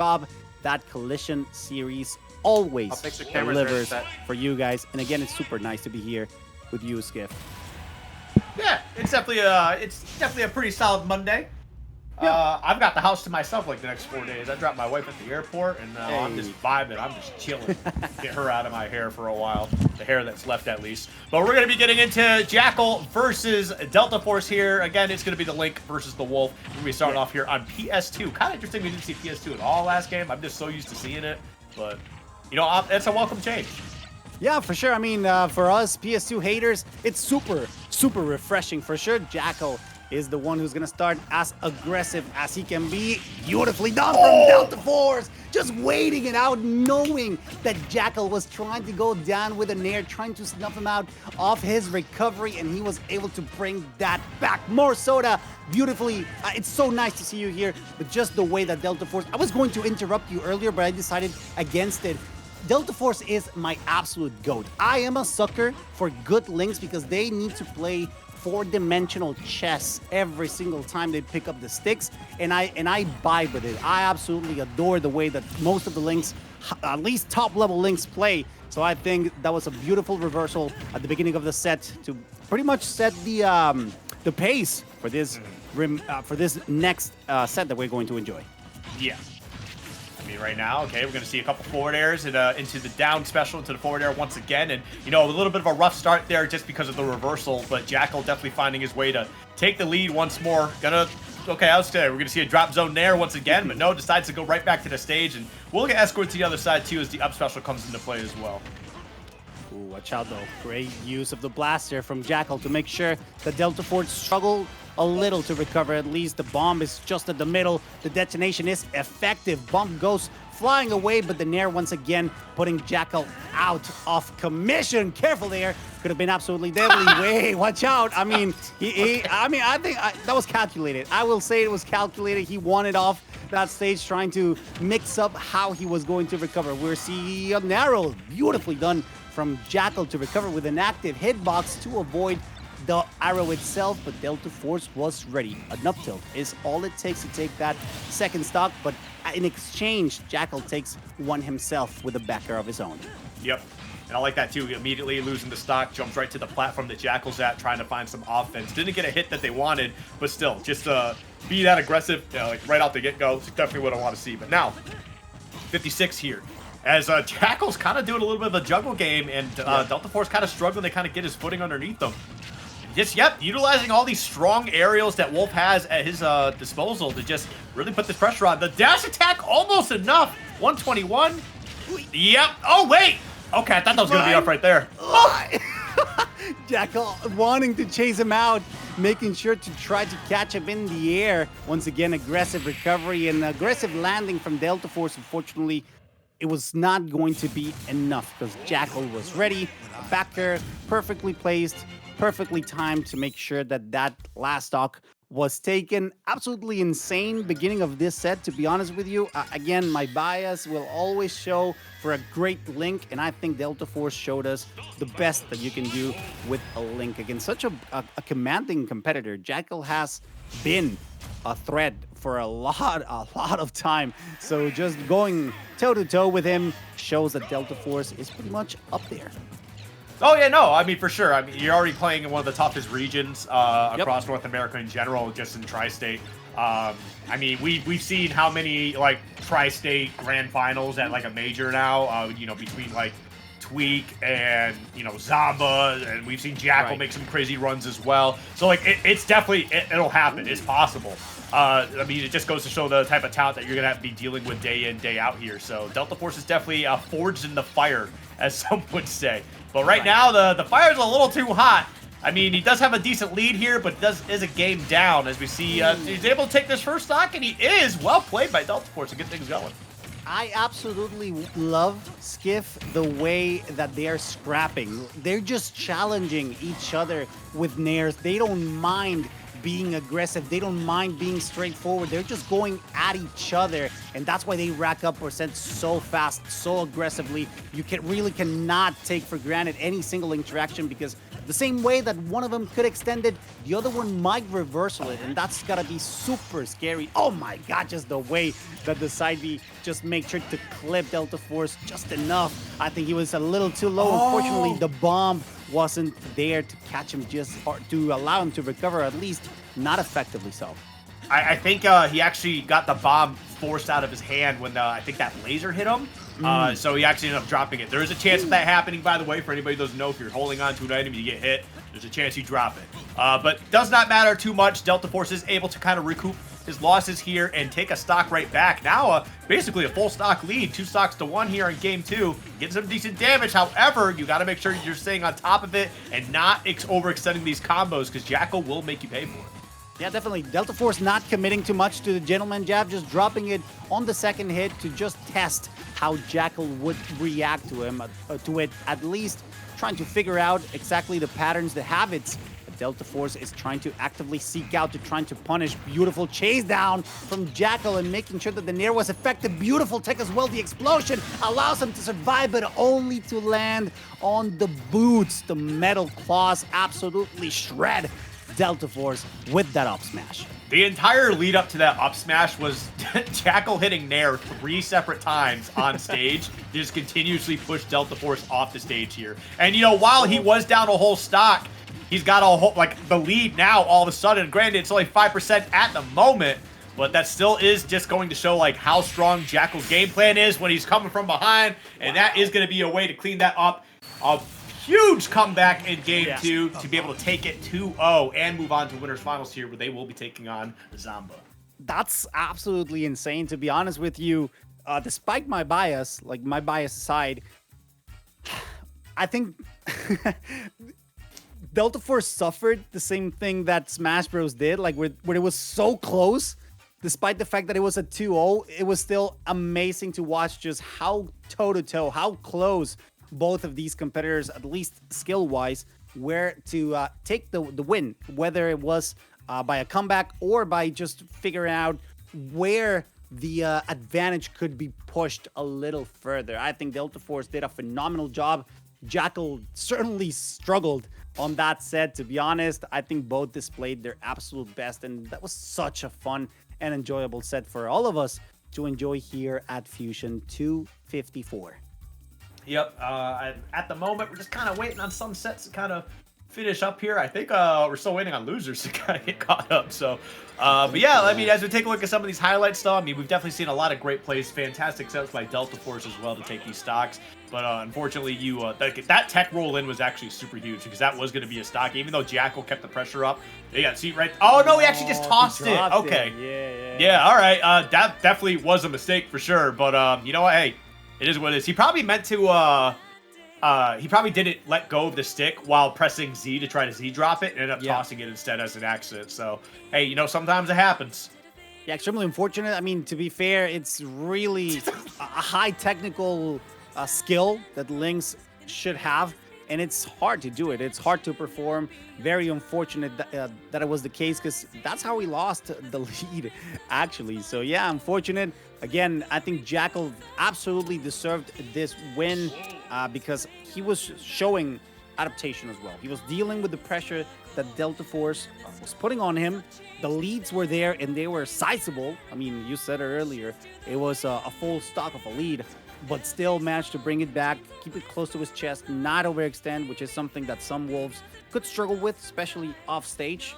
job. That Collision series always delivers for you guys. And again, it's super nice to be here with you, Skiff. Yeah, it's definitely a pretty solid Monday. I've got the house to myself like the next 4 days. I dropped my wife at the airport, and I'm just vibing. I'm just chilling. Get her out of my hair for a while. The hair that's left, at least. But we're going to be getting into Jakal versus Deltaforce here. Again, it's going to be the Link versus the Wolf. We're going to be starting off here on PS2. Kind of interesting we didn't see PS2 at all last game. I'm just so used to seeing it. But, you know, it's a welcome change. Yeah, for sure. I mean, for us PS2 haters, it's super refreshing. For sure, Jakal is the one who's going to start as aggressive as he can be. Beautifully done from Deltaforce. Just waiting it out, knowing that Jakal was trying to go down with a nair, trying to snuff him out of his recovery, and he was able to bring that back. More soda, beautifully. It's so nice to see you here, but just the way that Deltaforce... I was going to interrupt you earlier, but I decided against it. Deltaforce is my absolute GOAT. I am a sucker for good links because they need to play four-dimensional chess every single time they pick up the sticks, and I vibe with it. I absolutely adore the way that most of the links, at least top-level links, play. So I think that was a beautiful reversal at the beginning of the set to pretty much set the pace for this next set that we're going to enjoy. Yeah. I mean, right now, okay, we're going to see a couple forward airs into the down special, into the forward air once again. And, you know, a little bit of a rough start there just because of the reversal. But Jakal definitely finding his way to take the lead once more. Okay, I was saying, we're going to see a drop zone there once again. But no, decides to go right back to the stage. And we'll get escorted to the other side, too, as the up special comes into play as well. Ooh, watch out, though. Great use of the blaster from Jakal to make sure that Deltaforce struggled a little to recover. At least the bomb is just at the middle. The detonation is effective. Bomb goes flying away, but the nair once again putting Jakal out of commission. Careful there. Could have been absolutely deadly. Wait, watch out. I mean, I think that was calculated. I will say it was calculated. He wanted off that stage, trying to mix up how he was going to recover. We're seeing a narrow, beautifully done from Jakal to recover with an active hitbox to avoid the arrow itself, but Deltaforce was ready. An up tilt is all it takes to take that second stock, but in exchange, Jakal takes one himself with a backer of his own. Yep. And I like that too. Immediately losing the stock, jumps right to the platform that Jakal's at, trying to find some offense. Didn't get a hit that they wanted, but still, just be that aggressive, like right out the get-go. It's definitely what I want to see. But now, 56 here. As Jakal's kind of doing a little bit of a juggle game, and Deltaforce kind of struggling to kind of get his footing underneath them. Just, utilizing all these strong aerials that Wolf has at his disposal to just really put the pressure on. The dash attack, almost enough. 121. Yep. Oh, wait. Okay, I thought that was going to be up right there. Oh. Jakal wanting to chase him out, making sure to try to catch him in the air. Once again, aggressive recovery and aggressive landing from Deltaforce. Unfortunately, it was not going to be enough because Jakal was ready. Backer perfectly placed, perfectly timed to make sure that that last stock was taken. Absolutely insane beginning of this set, to be honest with you. Again, my bias will always show for a great Link, and I think Deltaforce showed us the best that you can do with a Link against such a commanding competitor. Jakal has been a threat for a lot of time, so just going toe-to-toe with him shows that Deltaforce is pretty much up there. Oh, yeah, no, I mean, for sure. I mean, you're already playing in one of the toughest regions across North America in general, just in Tri-State. I mean, we've seen how many, like, Tri-State grand finals at, like, a major now, you know, between, like, Tweak and, you know, Zamba, and we've seen Jakal make some crazy runs as well. So, like, it's definitely, it'll happen. It's possible. I mean, it just goes to show the type of talent that you're going to have to be dealing with day in, day out here. So, Deltaforce is definitely forged in the fire, as some would say. But right now, the fire's a little too hot. I mean, he does have a decent lead here, but is a game down, as we see. He's able to take this first stock, and he is well played by Deltaforce to get things going. I absolutely love Skiff the way that they are scrapping. They're just challenging each other with nairs. They don't mind being aggressive. They don't mind being straightforward. They're just going at each other, and that's why they rack up percent so fast, so aggressively. You really cannot take for granted any single interaction, because the same way that one of them could extend it, the other one might reversal it, and that's gotta be super scary. Oh my god, just the way that the side B just made sure to clip Deltaforce just enough. I think he was a little too low. Unfortunately, the bomb wasn't there to catch him just hard, to allow him to recover, at least not effectively so. I think he actually got the bomb forced out of his hand when I think that laser hit him. So he actually ended up dropping it. There is a chance of that happening, by the way, for anybody who doesn't know. If you're holding on to an item, you get hit, there's a chance you drop it. But does not matter too much. Deltaforce is able to kind of recoup his losses here and take a stock right back. Now, basically a full stock lead, 2 stocks to 1 here in game 2. Getting some decent damage. However, you got to make sure you're staying on top of it and not overextending these combos, because Jakal will make you pay for it. Yeah, definitely. Deltaforce not committing too much to the gentleman jab, just dropping it on the second hit to just test how Jakal would react to him, to it, at least trying to figure out exactly the patterns, the habits Deltaforce is trying to actively seek out, to trying to punish. Beautiful chase down from Jakal and making sure that the nair was effective. Beautiful tech as well. The explosion allows him to survive, but only to land on the boots. The metal claws absolutely shred Deltaforce with that up smash. The entire lead up to that up smash was Jakal hitting Nair 3 separate times on stage. Just continuously pushed Deltaforce off the stage here. And you know, while he was down a whole stock, he's got a whole, like, the lead now all of a sudden. Granted, it's only 5% at the moment, but that still is just going to show, like, how strong Jakal's game plan is when he's coming from behind. And that is going to be a way to clean that up. A huge comeback in game 2 to be able to take it 2-0 and move on to winners finals here, where they will be taking on Zamba. That's absolutely insane, to be honest with you. Despite my bias, like my bias aside, I think Deltaforce suffered the same thing that Smash Bros did, like where it was so close. Despite the fact that it was a 2-0, it was still amazing to watch just how toe-to-toe, how close both of these competitors, at least skill-wise, were to take the win, whether it was by a comeback or by just figuring out where the advantage could be pushed a little further. I think Deltaforce did a phenomenal job. Jakal certainly struggled on that set, to be honest. I think both displayed their absolute best, and that was such a fun and enjoyable set for all of us to enjoy here at Fusion 254. Yep, at the moment, we're just kind of waiting on some sets to kind of finish up here. I think we're still waiting on losers to kind of get caught up. So, but yeah, I mean, as we take a look at some of these highlights, though, I mean, we've definitely seen a lot of great plays, fantastic sets by Deltaforce as well to take these stocks. But unfortunately, that tech roll in was actually super huge, because that was going to be a stock, even though Jakal kept the pressure up. Yeah, see right. Oh no, he actually just tossed it. Okay. Yeah. All right. That definitely was a mistake for sure. But you know what? Hey, it is what it is. He probably meant to. He probably didn't let go of the stick while pressing Z to try to Z drop it, and ended up tossing it instead as an accident. So hey, you know, sometimes it happens. Yeah, extremely unfortunate. I mean, to be fair, it's really a high technical skill that Lynx should have, and it's hard to do it. It's hard to perform. Very unfortunate that it was the case, because that's how we lost the lead, actually. So yeah, unfortunate. Again, I think Jakal absolutely deserved this win because he was showing adaptation as well. He was dealing with the pressure that Deltaforce was putting on him. The leads were there, and they were sizable. I mean, you said it earlier, it was a full stock of a lead, but still managed to bring it back, keep it close to his chest, not overextend, which is something that some Wolves could struggle with, especially off stage.